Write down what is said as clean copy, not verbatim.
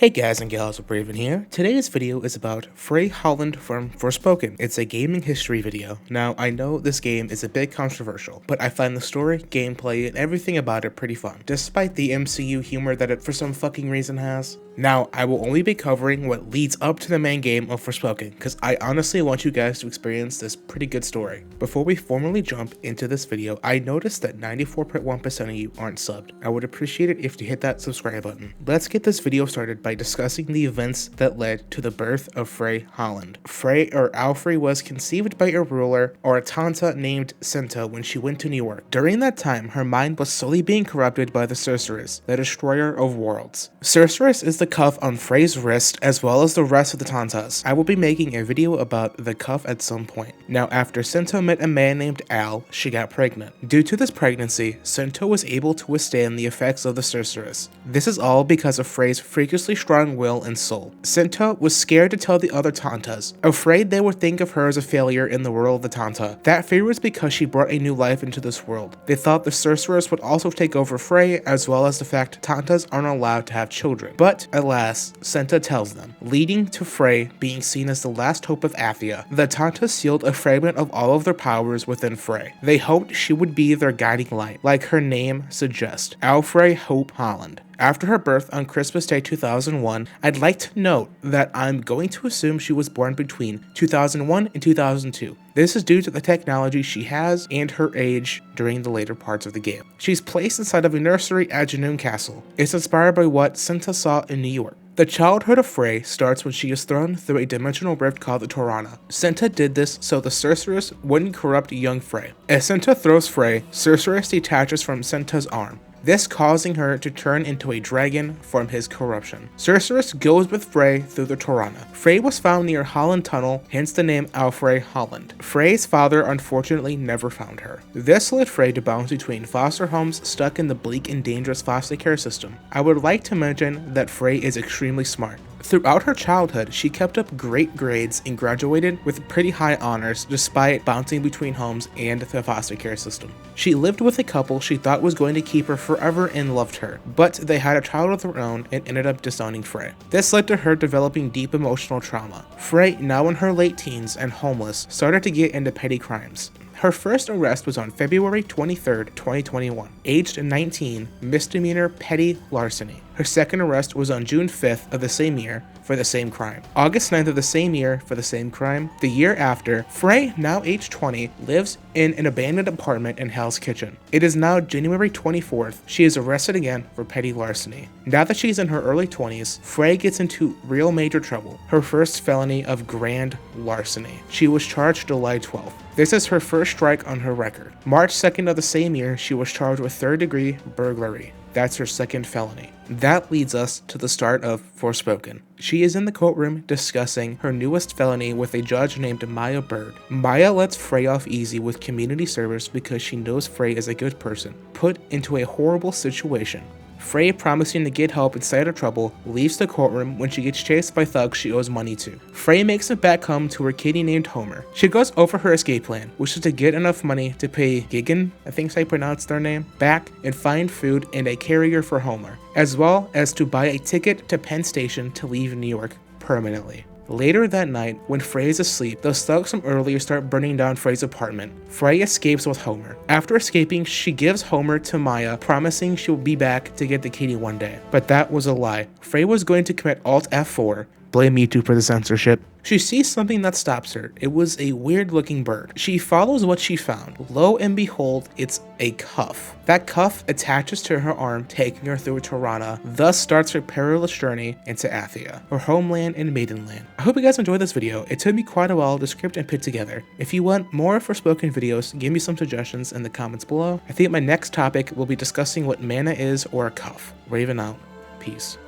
Hey guys and gals, Raven here. Today's video is about Frey Holland from Forspoken. It's a gaming history video. Now, I know this game is a bit controversial, but I find the story, gameplay, and everything about it pretty fun, despite the MCU humor that it for some fucking reason has. Now, I will only be covering what leads up to the main game of Forspoken, because I honestly want you guys to experience this pretty good story. Before we formally jump into this video, I noticed that 94.1% of you aren't subbed. I would appreciate it if you hit that subscribe button. Let's get this video started by discussing the events that led to the birth of Frey Holland. Frey, or Alfrey, was conceived by a ruler or a tanta named Senta when she went to New York. During that time, her mind was slowly being corrupted by the Sorceress, the destroyer of worlds. Sorceress is the cuff on Frey's wrist as well as the rest of the tantas. I will be making a video about the cuff at some point. Now, after Senta met a man named Al, she got pregnant. Due to this pregnancy, Senta was able to withstand the effects of the Sorceress. This is all because of Frey's freakishly strong will and soul. Senta was scared to tell the other tantas, afraid they would think of her as a failure in the world of the tanta. That fear was because she brought a new life into this world. They thought the Sorceress would also take over Frey, as well as the fact tantas aren't allowed to have children. But alas, Senta tells them, leading to Frey being seen as the last hope of Athia. The tantas sealed a fragment of all of their powers within Frey. They hoped she would be their guiding light, like her name suggests, Alfrey Hope Holland. After her birth on Christmas Day 2001, I'd like to note that I'm going to assume she was born between 2001 and 2002. This is due to the technology she has and her age during the later parts of the game. She's placed inside of a nursery at Janoon Castle. It's inspired by what Senta saw in New York. The childhood of Frey starts when she is thrown through a dimensional rift called the Torana. Senta did this so the Sorceress wouldn't corrupt young Frey. As Senta throws Frey, Sorceress detaches from Senta's arm, this causing her to turn into a dragon from his corruption. Sorceress goes with Frey through the Torana. Frey was found near Holland Tunnel, hence the name Alfrey Holland. Frey's father unfortunately never found her. This led Frey to bounce between foster homes stuck in the bleak and dangerous foster care system. I would like to mention that Frey is extremely smart. Throughout her childhood, she kept up great grades and graduated with pretty high honors despite bouncing between homes and the foster care system. She lived with a couple she thought was going to keep her forever and loved her, but they had a child of their own and ended up disowning Frey. This led to her developing deep emotional trauma. Frey, now in her late teens and homeless, started to get into petty crimes. Her first arrest was on February 23, 2021. Aged 19, misdemeanor petty larceny. Her second arrest was on June 5th of the same year for the same crime. August 9th of the same year for the same crime. The year after, Frey, now age 20, lives in an abandoned apartment in Hell's Kitchen. It is now January 24th. She is arrested again for petty larceny. Now that she's in her early 20s, Frey gets into real major trouble. Her first felony of grand larceny. She was charged July 12th. This is her first strike on her record. March 2nd of the same year, she was charged with third-degree burglary. That's her second felony. That leads us to the start of Forspoken. She is in the courtroom discussing her newest felony with a judge named Maya Bird. Maya lets Frey off easy with community service because she knows Frey is a good person, put into a horrible situation. Frey, promising to get help inside of trouble, leaves the courtroom when she gets chased by thugs she owes money to. Frey makes it back home to her kitty named Homer. She goes over her escape plan, which is to get enough money to pay Gigan, I think I pronounced their name, back and find food and a carrier for Homer, as well as to buy a ticket to Penn Station to leave New York permanently. Later that night, when Frey is asleep, those thugs from earlier start burning down Frey's apartment. Frey escapes with Homer. After escaping, she gives Homer to Maya, promising she'll be back to get the kitty one day. But that was a lie. Frey was going to commit Alt F4, blame YouTube for the censorship. She sees something that stops her. It was a weird looking bird. She follows what she found. Lo and behold, it's a cuff. That cuff attaches to her arm, taking her through Tirana, thus starts her perilous journey into Athia, her homeland and maidenland. I hope you guys enjoyed this video. It took me quite a while to script and put together. If you want more Forspoken videos, give me some suggestions in the comments below. I think my next topic will be discussing what mana is or a cuff. Raven out. Peace.